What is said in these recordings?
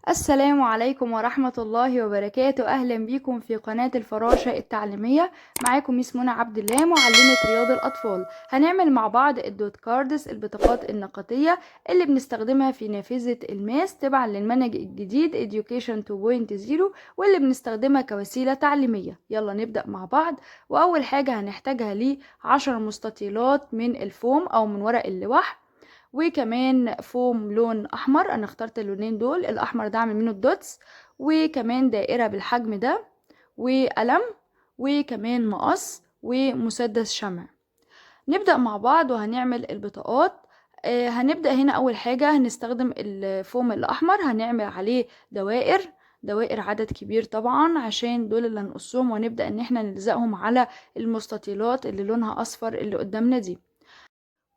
السلام عليكم ورحمة الله وبركاته. أهلا بيكم في قناة الفراشة التعليمية. معاكم ميس منى عبد الله، معلمة رياض الأطفال. هنعمل مع بعض الدوت كاردز، البطاقات النقطية اللي بنستخدمها في نافذة الماس تبعا للمنهج الجديد Education 2.0، واللي بنستخدمها كوسيلة تعليمية. يلا نبدأ مع بعض. وأول حاجة هنحتاجها ليه 10 مستطيلات من الفوم أو من ورق اللوح، وكمان فوم لون احمر. انا اخترت اللونين دول، الاحمر ده اعمل منه الدوتس، وكمان دائرة بالحجم ده، وقلم، وكمان مقص ومسدس شمع. نبدأ مع بعض وهنعمل البطاقات. هنبدأ هنا اول حاجة هنستخدم الفوم الاحمر، هنعمل عليه دوائر، دوائر عدد كبير طبعا عشان دول اللي هنقصهم، ونبدأ ان احنا نلزقهم على المستطيلات اللي لونها اصفر اللي قدامنا دي.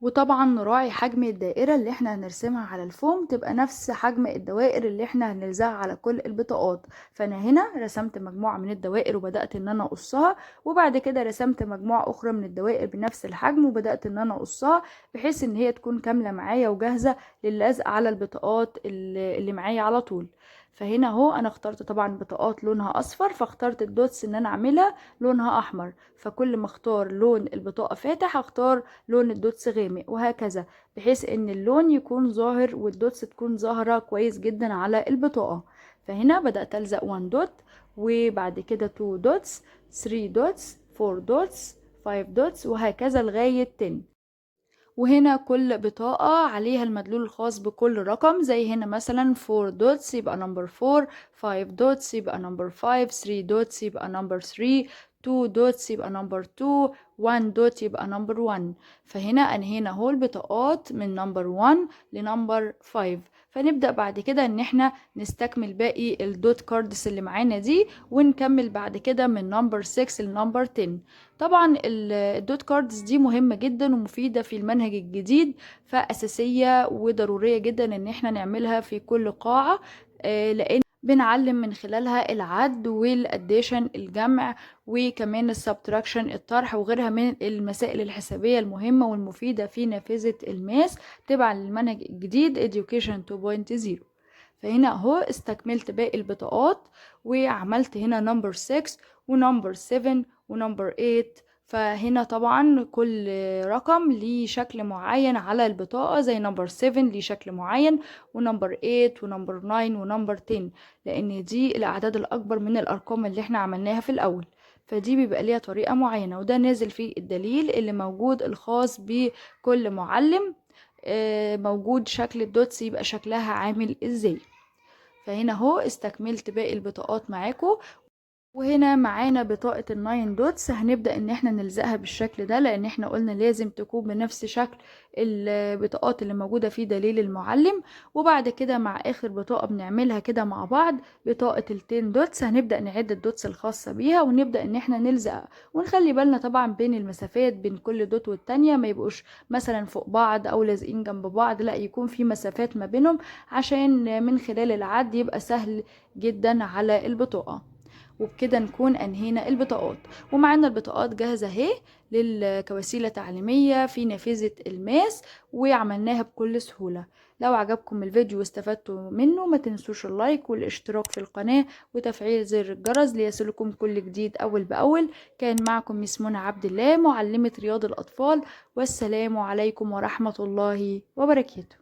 وطبعا نراعي حجم الدائرة اللي احنا هنرسمها على الفوم تبقى نفس حجم الدوائر اللي احنا هنلزقها على كل البطاقات. فانا هنا رسمت مجموعة من الدوائر وبدأت ان انا اقصها، وبعد كده رسمت مجموعة اخرى من الدوائر بنفس الحجم وبدأت ان انا اقصها، بحيث ان هي تكون كاملة معايا وجاهزة للزق على البطاقات اللي معايا على طول. فهنا اهو انا اخترت طبعا بطاقات لونها اصفر، فاخترت الدوتس ان انا اعملها لونها احمر. فكل ما اختار لون البطاقة فاتح اختار لون الدوتس غامق، وهكذا، بحيث ان اللون يكون ظاهر والدوتس تكون ظاهرة كويس جدا على البطاقة. فهنا بدأت ألزق 1 دوت، وبعد كده 2 دوتس، 3 دوتس، 4 دوتس، 5 دوتس، وهكذا لغاية 10. وهنا كل بطاقة عليها المدلول الخاص بكل رقم، زي هنا مثلا 4 دوتس يبقى نمبر 4، 5 دوتس يبقى نمبر 5، 3 دوتس يبقى نمبر 3، 2 دوتس يبقى نمبر 2، 1 دوت يبقى نمبر 1. فهنا انهينا اهو البطاقات من نمبر 1 لنمبر 5. فنبدأ بعد كده ان احنا نستكمل باقي الدوت كاردز اللي معانا دي، ونكمل بعد كده من نمبر 6 لنمبر 10. طبعا الدوت كاردز دي مهمة جدا ومفيدة في المنهج الجديد، فأساسية وضرورية جدا ان احنا نعملها في كل قاعة، لان بنعلم من خلالها العد والاديشن الجمع، وكمان السبتراكشن الطرح، وغيرها من المسائل الحسابية المهمة والمفيدة في نافذة الماس تبعا للمنهج الجديد Education 2.0. فهنا اهو استكملت باقي البطاقات، وعملت هنا نمبر 6 ونمبر 7 ونمبر 8. فهنا طبعا كل رقم ليه شكل معين على البطاقة، زي نمبر 7 ليه شكل معين، ونمبر 8 ونمبر 9 ونمبر 10، لان دي الاعداد الاكبر من الارقام اللي احنا عملناها في الاول. فدي بيبقى ليها طريقة معينة، وده نازل فيه الدليل اللي موجود الخاص بكل معلم، موجود شكل الدوتس يبقى شكلها عامل ازاي. فهنا اهو استكملت باقي البطاقات معاكم. وهنا معانا بطاقة الناين دوتس، هنبدأ ان احنا نلزقها بالشكل ده، لان احنا قلنا لازم تكون بنفس شكل البطاقات اللي موجودة في دليل المعلم. وبعد كده مع اخر بطاقة بنعملها كده مع بعض بطاقة التين دوتس، هنبدأ نعد الدوتس الخاصة بيها ونبدأ ان احنا نلزق، ونخلي بالنا طبعا بين المسافات بين كل دوت والتانية، ما يبقوش مثلا فوق بعض او لازقين جنب بعض، لا يكون في مسافات ما بينهم عشان من خلال العد يبقى سهل جدا على البطاقة. وبكده نكون انهينا البطاقات، ومعانا البطاقات جاهزة اهي كوسيلة تعليمية في نافذة الماس، وعملناها بكل سهولة. لو عجبكم الفيديو واستفدتوا منه ما تنسوش اللايك والاشتراك في القناة وتفعيل زر الجرس ليصلكم كل جديد اول باول. كان معكم ميس منى عبد الله، معلمة رياض الاطفال، والسلام عليكم ورحمة الله وبركاته.